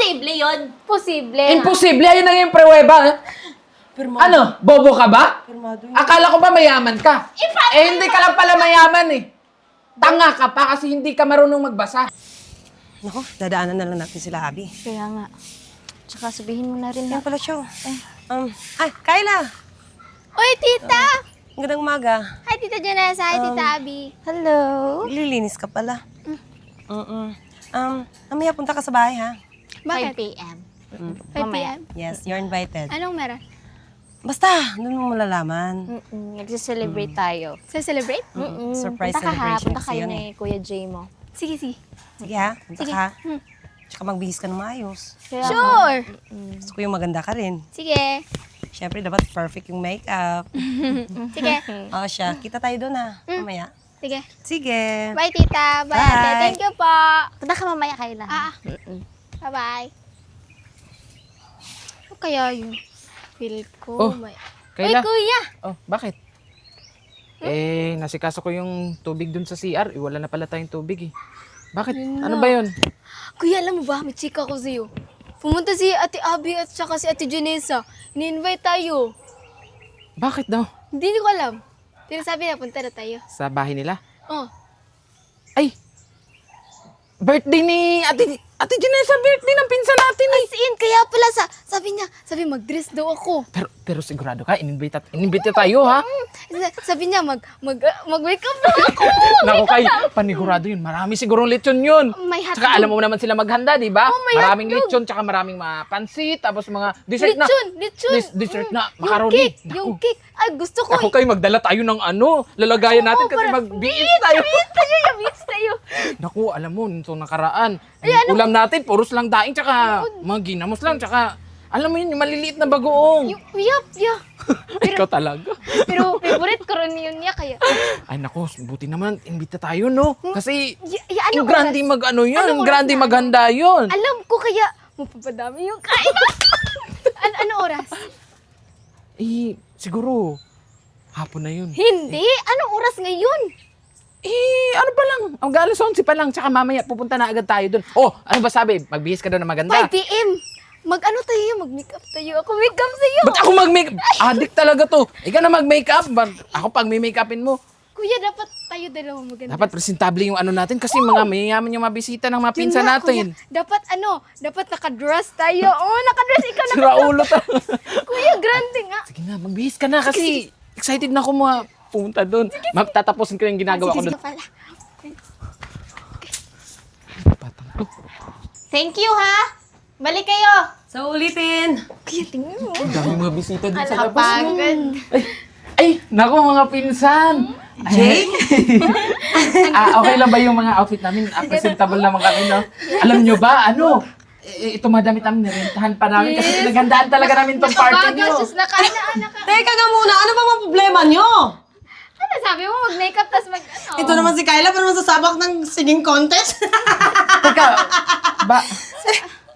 Posible yun. Posible. Imposible, ayun na yung pruweba. Pirmado. Ano, bobo ka ba? Pirmado yun. Akala ko ba mayaman ka? Hindi ka lang pala mayaman eh. Tanga ka pa kasi hindi ka marunong magbasa. Naku, dadaanan na lang natin sila, Abby. Kaya nga. Tsaka sabihin mo na rin Yan na. pala siya. Kayla! Uy, tita! Ang gandang umaga. Hi, tita Janessa. Hi, tita Abby. Hello. Lilinis ka pala. Mamaya punta ka sa bahay, ha? 5 Bakit? p.m. 5 p.m.? Yes, you're invited. Anong meron? Basta, doon mo malalaman. Nagse-celebrate tayo. Sa celebrate? Surprise Punta ka ha. celebration Punta kasi kayo yun ni Kuya Jay mo. Sige, sige. Sige ha, punta Sige. ka. Tsaka magbihis ka ng maayos. Kaya Sure! Gusto ko yung maganda ka rin. Sige. Siyempre, dapat perfect yung makeup. Sige. Oo siya, kita tayo doon ha. Mamaya. Sige. Sige. Bye, tita. Bye, Bye. ate. Thank you po. Punta ka mamaya, Kayla. Bye-bye. Ano kaya yun? Feel ko. Oh, Uy, Kayla. kuya! Oh, bakit? Nasikaso ko yung tubig dun sa CR. Wala na pala tayong tubig eh. Bakit? Ano ba yun? Kuya, alam mo ba? May chika ko sa'yo. Pumunta si Ate Abby at saka si Ate Janessa. Ini-invite tayo. Bakit daw? Hindi ko alam. Pero sabi na, punta na tayo. Sa bahay nila? Oh. Ay! Birthday ni Ate Janessa, birthday ng pinsan natin eh. As in, kaya pala sabi mag-dress daw ako. Pero sigurado ka, inimbita tayo ha? Sabi niya, mag-wake up daw ako. Naku kay, panigurado yun. Marami sigurong lechon yun. May hotdog. Tsaka alam mo naman sila maghanda, di ba? Oh, may maraming hotdog. lechon, tsaka maraming mga pansit, tapos mga dessert na. Lechon. Dessert na, Yung macaroni. cake, yung cake. Ay, gusto ko. Ako kayo, magdala tayo ng ano, lalagayan natin kasi mag-biis tayo. Biis tayo. Naku, alam mo, nito nakaraan, yung ulam natin, puros lang daing, tsaka mga ginamos lang, tsaka, alam mo yun, yung maliliit na bagoong. Yup. Ikaw talaga. Pero favorite ko rin yun niya, kaya. Ay naku, buti naman, imbita tayo, no? Kasi, Anong yung grande oras? mag-ano yun, Anong yung oras grande na? maghanda yun. Alam ko kaya, mapapadami yung kain. Ano oras? Siguro, hapon na yun. Hindi. Anong oras ngayon? Ano pa lang, ang alas 11 pa lang, tsaka mamaya pupunta na agad tayo dun. Oh, ano ba sabi? Magbihis ka doon na maganda. 5 p.m. Mag-ano tayo? Mag-makeup tayo. Ako make-up sa'yo. Ba't ako mag-make? Addict talaga to. Ikaw na mag-makeup. Ako pag may make-upin mo. Kuya, dapat tayo dalawa maganda. Dapat presentable yung ano natin kasi mga mayayaman yung mabisita ng mga pinsan Yun nga, natin. Kuya, dapat naka-dress tayo. Oh, naka-dress. Ikaw na. Sira ulo ta. Kuya, grande nga. Sige na, magbihis ka na kasi excited na ako mga pumunta doon. Magtatapusin ko yung ginagawa ko Sige doon. pala. Patang to. Thank you, ha? Balik kayo. So, ulitin. Kuya, tingnan mo. Ang dami mga bisita doon sa labas. Kapagod. Ay, naku mga pinsan. Jay? Okay lang ba yung mga outfit namin? Presentable naman kami, no? Alam nyo ba, ito madamit namin, nirentahan pa namin kasi pinaghandaan talaga namin itong party nyo. Sus, nakain. Teka nga muna, ano ba mga problema nyo? Ano sabi mo? Mag-makeup, tas mag-ano? Ito naman si Kayla, paano masasabak ng singing contest? Teka, ba,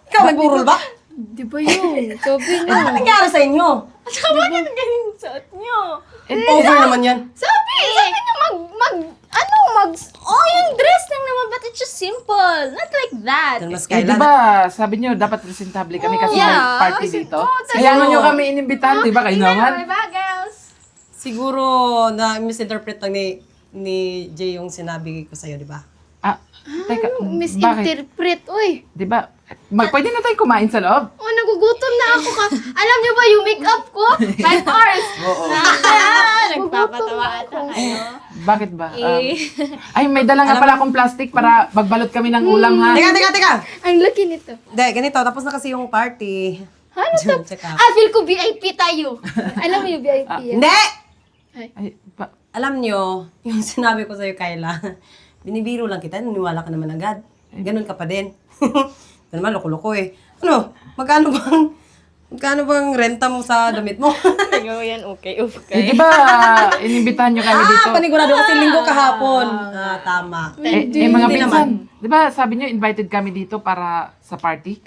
Ikaw, nagburol ba? Di ba yun? Sabi niyo. Ano nangyari sa inyo? At saka bakit ganyan suot niyo? Over naman yan. Sabi niyo Oh, yung dress lang naman, but it's just simple. Not like that. Yan mas di Kayla. ba, sabi nyo, dapat presentable kami kasi yeah. may party dito. tas- Kaya nyo kami inimbitahan, di ba, kayo naman? May bagels. Siguro na misinterpret lang ni Jay yung sinabi ko sa'yo, di ba? Teka, bakit? Misinterpret, uy. Di ba, pwede na tayo kumain sa loob? Oh, nagugutom na ako ka. Alam niyo ba yung makeup ko? 5 hours. Oo. Nagpapatawa ata kayo. Bakit ba? Ay, may dala nga pala akong plastic para magbalot kami ng ulam, ha? Teka! Ang laki nito. Hindi, ganito. Tapos na kasi yung party. Ano to? Check out. Feel ko VIP tayo. Alam mo yung VIP yan? Hindi! Ay, Alam nyo, yung sinabi ko sa'yo, Kayla, binibiro lang kita, naniwala ka naman agad. Ganun ka pa din. Ito naman, loko-loko eh. Ano, magkano bang renta mo sa damit mo? Ayaw yan, okay. di ba, inimbitahan nyo kami dito? Panigurado kasi linggo kahapon. Tama. Mga Hindi pinsan, di ba sabi nyo, invited kami dito para sa party?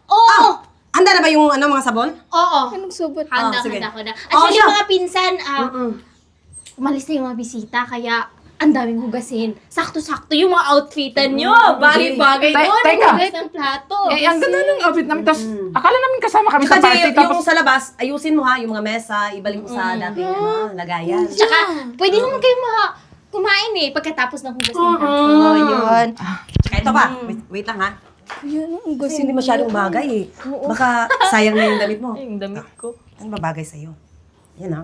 Oo! Handa na ba yung mga sabon? Oo. Anong subot? Handa, sige. handa. Actually, siya. mga pinsan, umalis na yung mga bisita, kaya ang daming hugasin. Sakto-sakto yung mga outfitan nyo. Bagay-bagay doon. Teka. Hugas ng plato. Eh, ang ganda ng outfit namin. Tapos, akala namin kasama kami sa Saka party. yung Tapos, sa labas, ayusin mo ha, yung mga mesa, ibalik mo sa dating lagayan. Tsaka, pwede naman kayo kumain eh pagkatapos ng hugas ng plato. Oo, yun. Tsaka ito pa, wait lang ha. Kasi hindi masyadong bagay eh. Baka sayang na yung damit mo. Yung damit ko. Ano ba bagay sa'yo? Yan ha.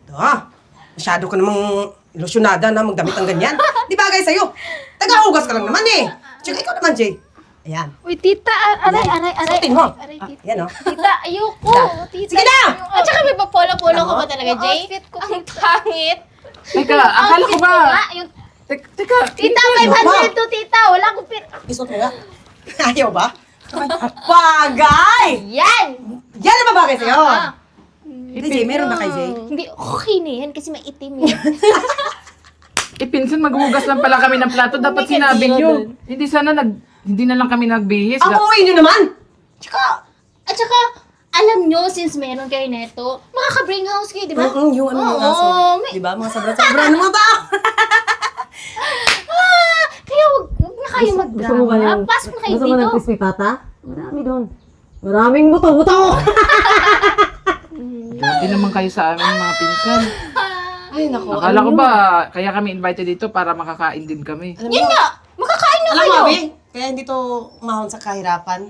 Ito ha. Masyado ka namang ilusyonada na magdamit ng ganyan. Di bagay sa'yo. Taga-hugas ka lang naman eh. Tsaka ikaw naman, Jay. Ayan. Uy, tita, aray. Suotin mo. Aray, tita. Yan o. Tita, ayoko. Tita. Sige na! At saka may papolo-polo ko ba talaga, Yung Jay? outfit ko, Ang pangit. teka, akala ko ba? Yung Teka, tita, Ano ba? 500 to, tita. Wala akong pit. Isuot mo nga. Ayaw ba? Bagay! Yan! Yan ang babagay sa'yo. Hindi, Jay. Meron ba kay Jay? Hindi, okay na yan kasi maitim yan. pinsan, maghugas lang pala kami ng plato. Dapat May sinabi kandila nyo. dun. Hindi na lang kami nagbihis. Ang uwi nyo naman! At saka, alam nyo, since meron kayo neto, makaka-bring house kayo, di ba? Yung ano yung Oo, aso. may- Di ba? Mga sobra-sobra ng mga tao. Kaya wag na kayo magdrama. Pasok na kayo dito. crispy pata? Marami doon. Maraming buto-buto! Grabe naman kayo sa amin, mga pinsan. Ay, nako. Akala ko ba, kaya kami invited dito para makakain din kami. Yun nga! Makakain na Alam kayo! mo, Abi, kaya hindi to umahon sa kahirapan.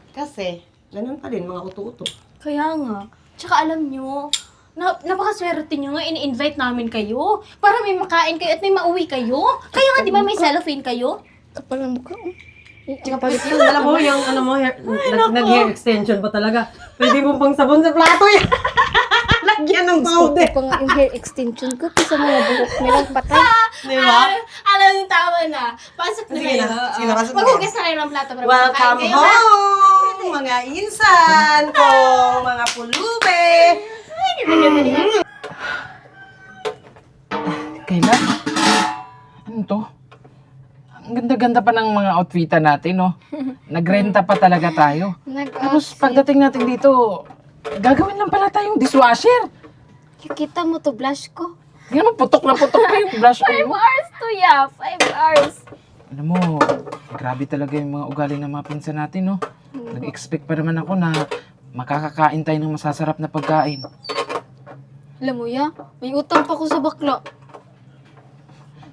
Kasi, ganun pa din, mga uto-uto. Kaya nga. Tsaka alam nyo, napakaswerte nyo nga, ini-invite namin kayo para may makain kayo at may mauwi kayo. Kaya nga, di ba may cellophane kayo? Kapal ang mukha. Tsaka pag yung, alam mo, yung ano mo, nag-hair extension pa talaga. Pwede mo pang sabon sa plato yan. Lagyan ng powder. Pa nga yung hair extension ko sa mga buhok nilang patay. Di ba? Alam nyo, tama na. Pasok na Sige kayo. na, sige na, pasok na. Maghugas na kayo ng plato para Welcome makakain kayo. ha? home, mga insan ko, mga pulube. Kailan? Ano to? Ang ganda-ganda pa ng mga outfitan natin, no? Nagrenta pa talaga tayo. Tapos pagdating natin dito, gagawin lang pala tayong dishwasher. Kita mo to blush ko. Tingnan mo, putok na putok pa yung brush on mo. 5 hours to ya. 5 hours. Alam mo, grabe talaga yung mga ugali ng mga pinsan natin, no? Nag-expect pa naman ako na makakakain tayo ng masasarap na pagkain. Alam mo ya, may utang pa ko sa bakla.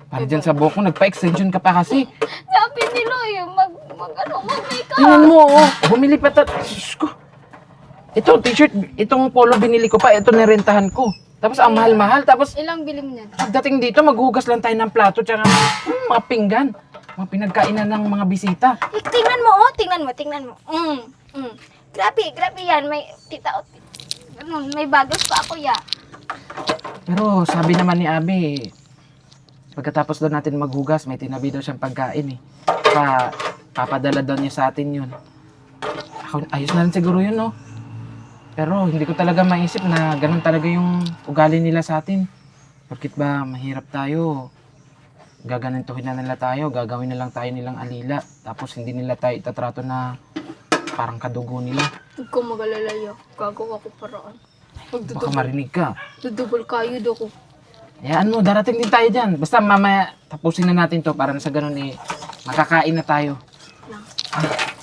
Para dyan sa buhok mo, nagpa-extension ka pa kasi. Sabi nila yung mag-make Tingnan mo, oh, bumili pa Diyos ko. Ito, t-shirt, itong polo binili ko pa, ito nirentahan ko. Tapos ang mahal-mahal, tapos Ilang bili mo niyan? pagdating dito, maghugas lang tayo ng plato, tsaka mga pinggan. Mga pinagkainan ng mga bisita. Tingnan mo, oh. Tingnan mo. Grabe yan. May tita, may bagos pa ako ya. Pero sabi naman ni Abi, pagkatapos daw natin maghugas, may tinabi daw siyang pagkain eh. Papadala daw niya sa atin yun. Ako, ayos na rin siguro yun, no? Pero hindi ko talaga maisip na ganun talaga yung ugali nila sa atin. Bakit ba mahirap tayo? Gaganituhin na nila tayo, gagawin na lang tayo nilang alila. Tapos hindi nila tayo itatrato na parang kadugo nila. Huwag ko mag-alala ya. Gagawa ko paraan. Baka marinig ka. Dudubol kayo do ko. Hayaan mo, darating din tayo dyan. Basta mamaya, tapusin na natin to para na sa ganun eh, makakain na tayo.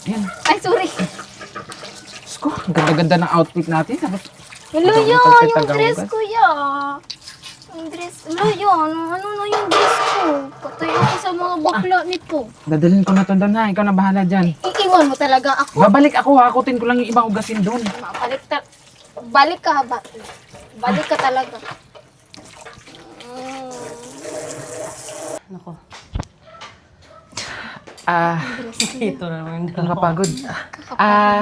Yan. Ay, sorry. Diyos ko, ang ganda-ganda ng outfit natin. Tapos, Hello, Ikaw, ya. ikaw, Yung tagahugas. dress ko, ya. Yung dress. Hello, ya. Ano na yung dress ko? Patay ako sa mga bakla nito. dadalhin ko na to doon ha. Ikaw na bahala dyan. Iiwan mo talaga ako. Babalik ako, hakutin ko lang yung ibang ugasin doon. Balik ka, ba? Balik ka talaga. Nako, Ito na naman. nakakapagod.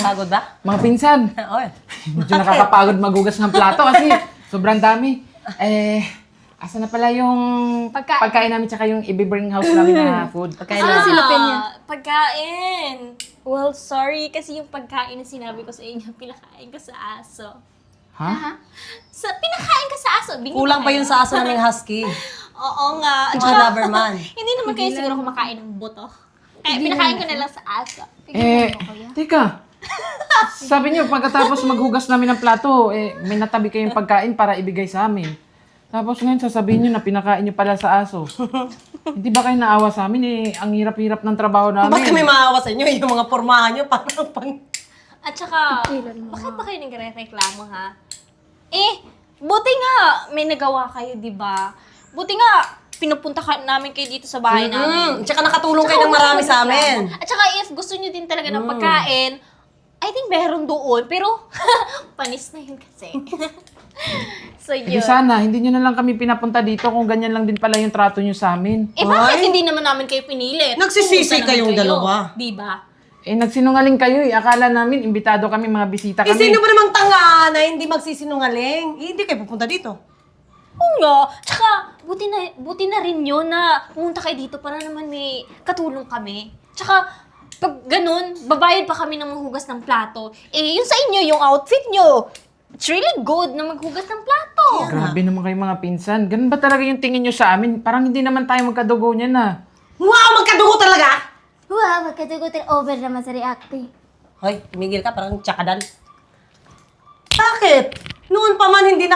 Pagod ba? Mga pinsan, Oy. medyo nakakapagod magugas ng plato kasi sobrang dami. Asa na pala yung pagkain namin tsaka yung i-bring house namin na food? Saan sila Penya? Pagkain. Well, sorry kasi yung pagkain na sinabi ko sa inyo, pinakain ko sa aso. Ha? Pinakain ko sa aso. Binigyan Kulang pa kayo. yun sa aso naming husky. Oo nga. At Mga saka, Doberman. hindi naman kayo siguro kumakain ng buto. Kaya pinakain ko na lang sa aso. Teka. Sabi niyo, pagkatapos maghugas namin ng plato, may natabi kayong pagkain para ibigay sa amin. Tapos ngayon sasabihin nyo na pinakain nyo pala sa aso. Hindi ba kayo naawa sa amin eh? Ang hirap-hirap ng trabaho namin. Bakit may maawa sa inyo? Yung mga pormahan nyo, parang pang... At saka, bakit ba kayo nagre-reklamo, ha? Eh, buti nga may nagawa kayo, di ba? Buti nga, pinupunta namin kayo dito sa bahay namin. Tsaka nakatulong kayo ng marami sa amin. At saka if gusto nyo din talaga ng pagkain, I think meron doon. Pero, panis na yun kasi. So, Hindi yun. sana, hindi nyo na lang kami pinapunta dito kung ganyan lang din pala yung trato nyo sa amin. Eh, bakit hindi naman namin kayo pinilit? Nagsisisi Pumunta naman kayong kayo. dalawa. Di ba? Eh, nagsinungaling kayo eh. Akala namin, imbitado kami, mga bisita Eh, kami. sino ba namang tanga na hindi magsisinungaling? Eh, hindi kayo pupunta dito. Oo nga. Tsaka, buti na rin yun na pumunta kayo dito para naman may katulong kami. Tsaka, pag ganun, babayad pa kami ng maghugas ng plato. Eh, yun sa inyo, yung outfit nyo. It's really good na maghugas ng plato. Grabe naman kayo mga pinsan. Ganun ba talaga yung tingin nyo sa amin? Parang hindi naman tayo magkadugo niyan na. Wow, magkadugo talaga! Wow, magkatugutin over naman sa reacting. Hoy, tumigil ka, parang tsakadal. Bakit? Noon pa man, hindi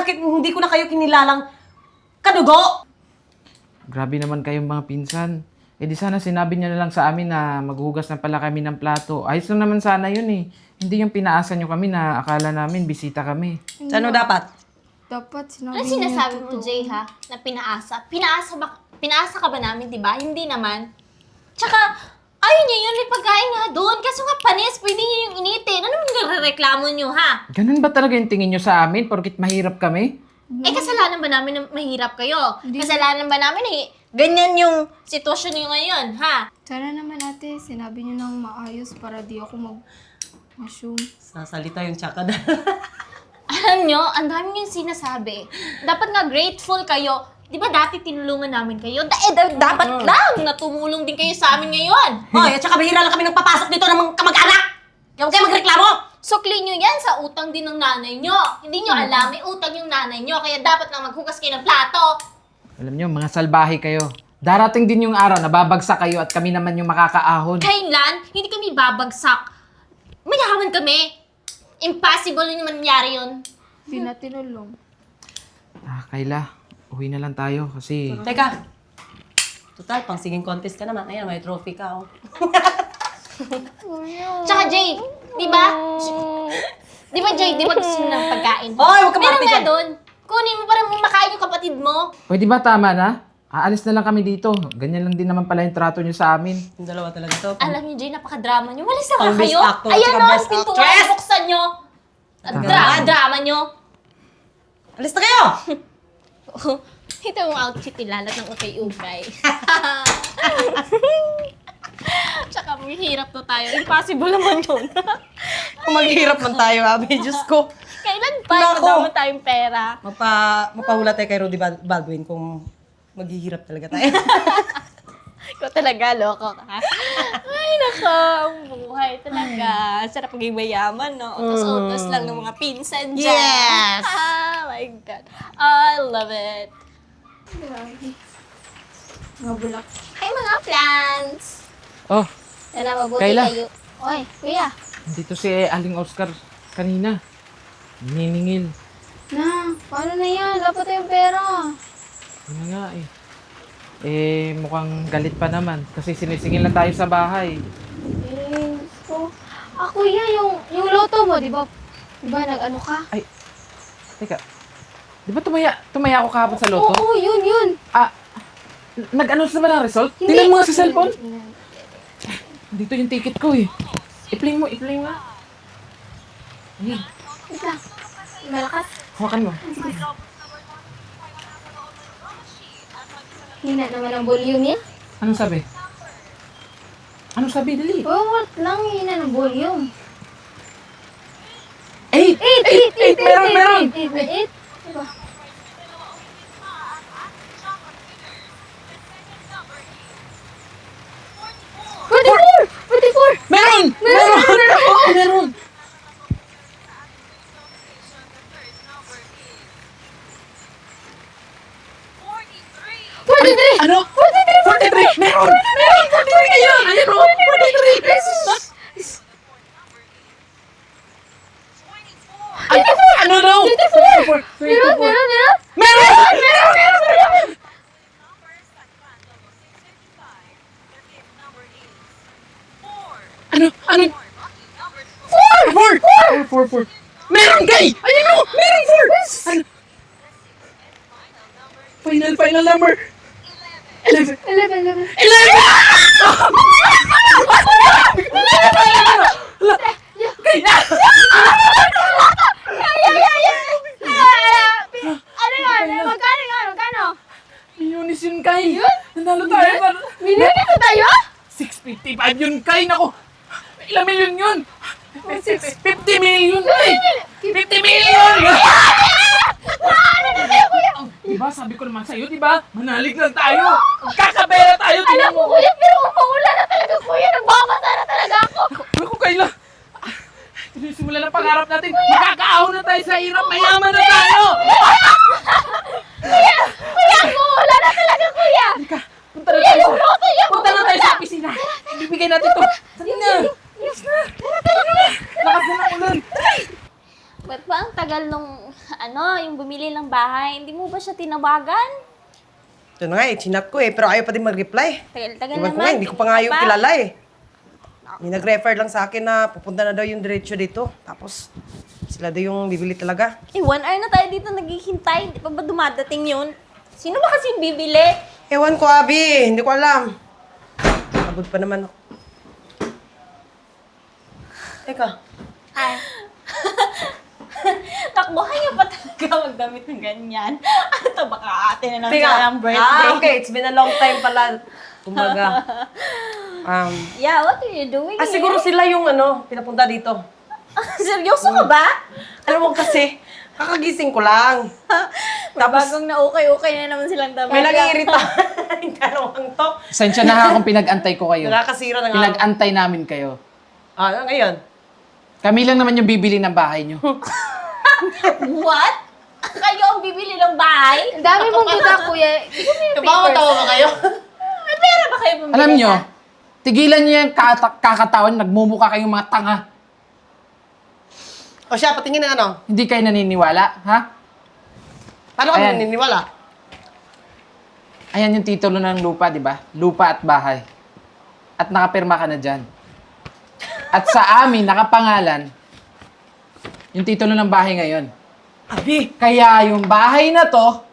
ko na kayo kinilalang kadugo. Grabe naman kayong mga pinsan. Eh di sana sinabi niyo na lang sa amin na maghugas na pala kami ng plato. Ayos lang naman sana yun eh. Hindi yung pinaasa nyo kami na akala namin bisita kami. Ano dapat? Dapat Ano sinabi sinasabi mo, Jay, ha? Na pinaasa? Pinaasa ka ba namin, di ba? Hindi naman. Tsaka, ayun niya yun, may pagkain nga doon. Kaso nga panis, pwede niyo yung initin. Ano yung nagreklamo niyo, ha? Ganun ba talaga yung tingin nyo sa amin porkit mahirap kami? Eh, kasalanan ba namin na mahirap kayo? Kasalanan ba namin eh, ganyan yung sitwasyon niyo ngayon, ha? Sana naman ate, sinabi niyo nang maayos para di ako mag-assume. Sasalita yung tsakadal. Alam nyo, ang dami yung sinasabi. Dapat nga grateful kayo. Di ba dati tinulungan namin kayo? Dapat lang na tumulong din kayo sa amin ngayon. Hoy, at saka bahira lang kami nang papasok dito ng mga kamag-anak. Kaya huwag kayo magreklamo. Sukli nyo yan sa utang din ng nanay nyo. Hindi nyo alam, may utang yung nanay nyo. Kaya dapat na maghugas kayo ng plato. Alam nyo, mga salbahe kayo. Darating din yung araw na babagsak kayo at kami naman yung makakaahon. Kailan, hindi kami babagsak. Mayaman kami. Impossible yun mangyari yun. Di na tinulong. Ah, Kayla, uwi na lang tayo kasi... Teka. Total, pang singing contest ka naman. Ayan, may trophy ka, oh. Tsaka Jay, di ba? Di ba Jay, di ba gusto nyo ng pagkain? Hoy, huwag ka Meron marte nga dyan. doon. Kunin mo para makain yung kapatid mo. Pwede ba tama na? Aalis na lang kami dito. Ganyan lang din naman pala yung trato nyo sa amin. Yung dalawa talaga to. Alam niyo, Jay, napaka-drama niyo. Walis na nga Pang best kayo. actor, Ayan tsaka o, best pintuan, actress. buksan niyo. Ang Tagalan. drama niyo. Alis na kayo! Ito yung outfit nilalat ng ukay-ukay. Tsaka mahirap na tayo. Impossible naman yun. Kung maghihirap man tayo, Abi. Diyos ko. Kailan pa? Nako. Madama tayong pera. Mapahula tayo kay Rudy Baldwin kung maghihirap talaga tayo. Ikaw talaga, loko ka. Ay, nako, ang buhay talaga. Sarap maging mayaman, no? Utos-utos lang ng mga pinsan dyan. Yes! Oh my God. I love it. Mga bulak. Hi mga plants! Oh, Sana mabuti Kayla. kayo. Oy, kuya. dito si Aling Oscar kanina. Niningil. Na, paano na yan? Dapat tayong pera. Ano nga eh. Eh, mukhang galit pa naman. Kasi sinisingil na tayo sa bahay. Eh, so, kuya, yung loto mo, di ba? Di ba nag-ano ka? Teka, di ba tumaya ako kahapon sa loto? Oo, yun. Ah, nag-announce na ba ng result? Tingnan mo nga sa cellphone. Dito yung ticket ko eh. I-play mo. Ayun, Wait lang. Malakas. hawakan mo. Hina naman ang volume yan. Anong sabi? Anong sabi? Dali. Oo, what lang. Hina ng volume. 8! 8! Meron! 8. Diba? Meron! Meron! Ano? 43! Meron! 43 kayo! Ayan o! 43! Ano daw? 24! Meron! Meron! 4. Meron, Kay! Ayun mo! Meron 4! Ano? Final number. 11. 11. Ano yun? Magkano? Milyones yun, Kay. Nanalo tayo. Million na tayo? 655 yun, Kay. Naku, ilang milyon yun? 50 million, Kay. 50 million! Diba, sabi ko naman sa'yo, diba? Manalig lang tayo. Kakabera tayo, Alam tingnan mo, mo. kuya, pero umuulan na talaga, kuya. Nagbabasa na talaga ako. Ako, Kayla. Simula ng pangarap natin. Makakaahon na tayo sa hirap. Mayaman na tayo. Kuya, umuulan na talaga, kuya. Punta na tayo sa... Loto yan. Punta na tayo sa opisina. Ibibigay natin to. Tara na. Lakas na ng ulan. Ba't ba ang tagal nung, yung bumili ng bahay? Hindi mo ba siya tinawagan? Ito na nga eh, chinat ko eh, pero ayaw pa din mag-reply. Tagal-tagal Iwan ko naman. nga, hindi ko pa nga yung Pa? kilala eh. May nag-refer lang sa akin na pupunta na daw yung diretsyo dito. Tapos, sila daw yung bibili talaga. 1 hour na tayo dito naghihintay. Di pa ba dumadating yun? Sino ba kasi yung bibili? Ewan ko, Abi. Hindi ko alam. Abot pa naman ako. Teka. Ay. Takbuhan niya pa talaga magdamit ng ganyan. Ano to, baka ate na lang siya ng birthday. Okay. It's been a long time pala. Kumbaga. Yeah, what are you doing Siguro here? sila yung pinapunta dito. Seryoso ka ba? Alam mo kasi, kakagising ko lang. Tapos, bagong na okay na naman silang damit. May nag-iirita. Yung dalawang to. Pasensya na ha kung pinag-antay ko kayo. Nakakasira na nga. Pinag-antay namin kayo. Ngayon. Kami lang naman yung bibili ng bahay nyo. What? Kayo ang bibili ng bahay? Ang dami mong duda, kuya. Bigyan mo yung papers. ba kayo? May pera ba kayo bumili? Alam nyo, tigilan nyo yung kakatawan, nagmumukha kayong mga tanga. O siya, patingin ng ano. Hindi kayo naniniwala, ha? Paano ka Ayan. naniniwala? Ayan yung titulo ng lupa, di ba? Lupa at bahay. At nakapirma ka na dyan. At sa amin, nakapangalan, yung titulo ng bahay ngayon. Abi! Kaya yung bahay na to,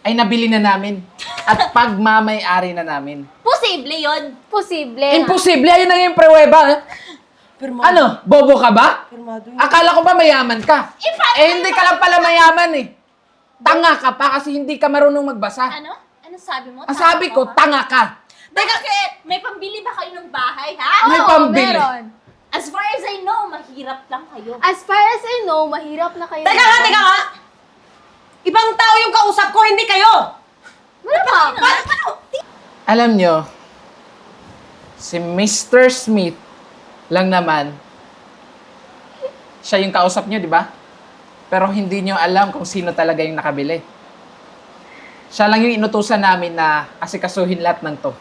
ay nabili na namin. At pagmamay-ari na namin. Posible yon. Posible. Imposible! Ayun ang yung pruweba. Ha? Pirmado. Ano? Bobo ka ba? Pirmado yun. Akala ko ba mayaman ka? Hindi ka lang pala mayaman eh. Tanga ka pa kasi hindi ka marunong magbasa. Ano? Ano sabi mo? Ang sabi ko, tanga ka. Bakit? May pambili ba kayo ng bahay, ha? May Oo, pambili. meron. As far as I know, mahirap lang kayo. As far as I know, mahirap na kayo. Teka nga! Ibang tao yung kausap ko, hindi kayo! Ano ba? Alam nyo, si Mr. Smith lang naman, siya yung kausap nyo, di ba? Pero hindi nyo alam kung sino talaga yung nakabili. Siya lang yung inutusan namin na asikasuhin lahat ng to.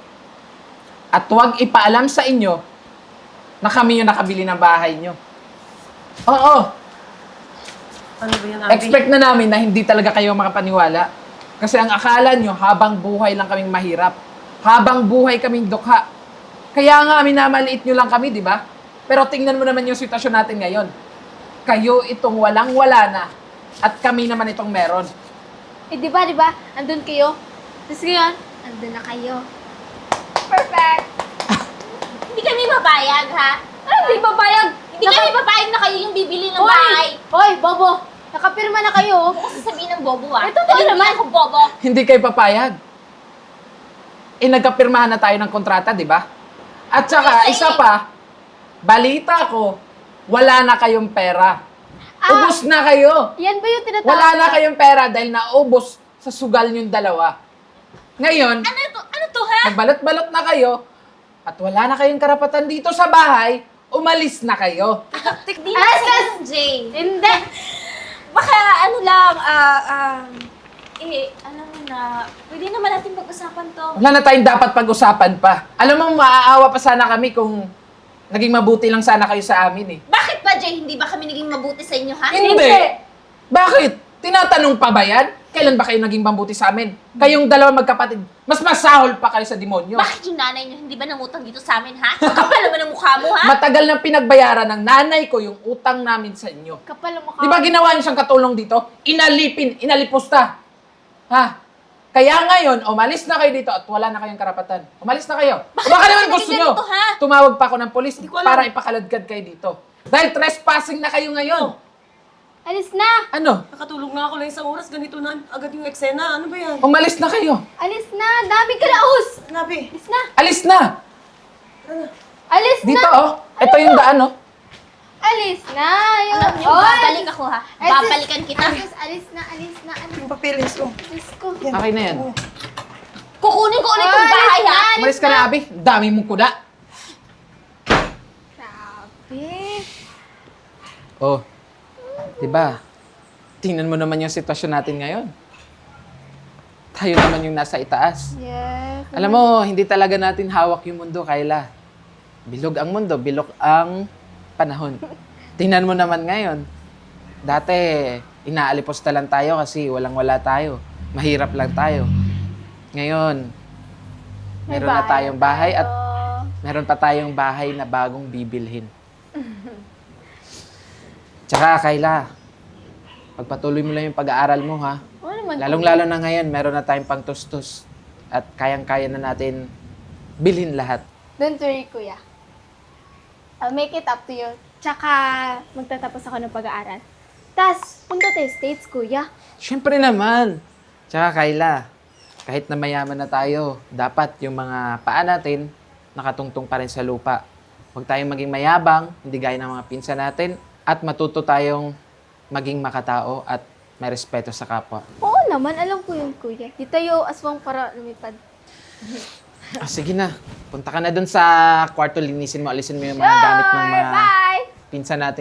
At huwag ipaalam sa inyo na kami yung nakabili ng bahay nyo. Oo, Ano ba yan, Abi? expect na namin na hindi talaga kayo makapaniwala. Kasi ang akala nyo, habang buhay lang kaming mahirap. Habang buhay kaming dukha. Kaya nga, minamaliit nyo lang kami, di ba? Pero tingnan mo naman yung sitwasyon natin ngayon. Kayo itong walang-wala na. At kami naman itong meron. Eh, di ba? Andun kayo. Tapos ngayon, andun na kayo. Perfect! Hindi kami babayag, ha? Ano, di ba bayag? Hindi kami babayag na kayo yung bibili ng bahay. Hoy, Bobo! Nakapirma na kayo. Huwag ko sasabihin ng bobo, ha? Eh, totoo Dahil naman. hindi ako bobo. Hindi kayo papayag. Nagkapirmahan na tayo ng kontrata, di ba? At saka, isa pa, balita ko, wala na kayong pera. Ubus na kayo. Yan ba yung tinatawag? Wala na kayong pera dahil naubos sa sugal yung dalawa. Ngayon, Ano to, ha? nagbalot-balot na kayo at wala na kayong karapatan dito sa bahay, umalis na kayo. Di na kasi Jay. Hindi. Baka alam mo na, pwede naman natin pag-usapan to. Wala na tayong dapat pag-usapan pa. Alam mo, maaawa pa sana kami kung naging mabuti lang sana kayo sa amin eh. Bakit ba, Jay? Hindi ba kami naging mabuti sa inyo, ha? Hindi! Bakit? Tinatanong pa ba yan? Kailan ba kayo naging mabuti sa amin? Kayong dalawa magkapatid, mas masahol pa kayo sa demonyo. Bakit yung nanay niyo hindi ba namutang dito sa amin, ha? Kapal naman ang mukha mo, ha? Matagal nang pinagbayaran ng nanay ko yung utang namin sa inyo. Kapal ang mukha. Di ba ginawa niyo siyang katulong dito? Inalipusta. Ha? Kaya ngayon, umalis na kayo dito at wala na kayong karapatan. Umalis na kayo. Baka naman gusto naging nyo. ganito, ha? Tumawag pa ako ng polis ko alam. para ipakaladkad kayo dito. Dahil trespassing na kayo ngayon. Alis na! Ano? Nakatulog nga ako lang isang oras, ganito na agad yung eksena. Ano ba yan? Umalis na kayo. Alis na! Dami kalaos! Sinabi. Alis na! Alis na. Alis na! Dito oh. Ito yung daan oh. Alis na! Alam niyo, Oy! babalik ako, ha? Babalikan kita. Alis, alis na, alis na, alis. Yung papeles, oh. Diyos ko. Okay na yan. Kukunin ko ulit yung bahay, ha? Umalis ka na, Abi. Dami mong kuda. Grabe. Oh. Diba? Tingnan mo naman yung sitwasyon natin ngayon. Tayo naman yung nasa itaas. Yes. Alam mo, hindi talaga natin hawak yung mundo, Kayla. Bilog ang mundo, bilog ang panahon. Tingnan mo naman ngayon. Dati, inaaliposta lang tayo kasi walang-wala tayo. Mahirap lang tayo. Ngayon, meron na tayong bahay at meron pa tayong bahay na bagong bibilhin. Tsaka, Kayla, pagpatuloy mo lang yung pag-aaral mo, ha? Oo naman. Lalong-lalo na ngayon, meron na tayong pangtustos. At kayang-kaya na natin bilhin lahat. Don't worry, kuya. I'll make it up to you. Tsaka, magtatapos ako ng pag-aaral. Tas, punta tayo States, kuya. Siyempre naman. Tsaka, Kayla, kahit na mayaman na tayo, dapat yung mga paa natin nakatungtong pa rin sa lupa. Huwag tayong maging mayabang, hindi gaya ng mga pinsan natin, at matuto tayong maging makatao at may respeto sa kapwa. Oo naman, alam ko yun, kuya. Di tayo aswang para lumipad. Sige na. Punta ka na dun sa kwarto, linisin mo, alisin mo yung mga gamit ng mga Bye! pinsan natin.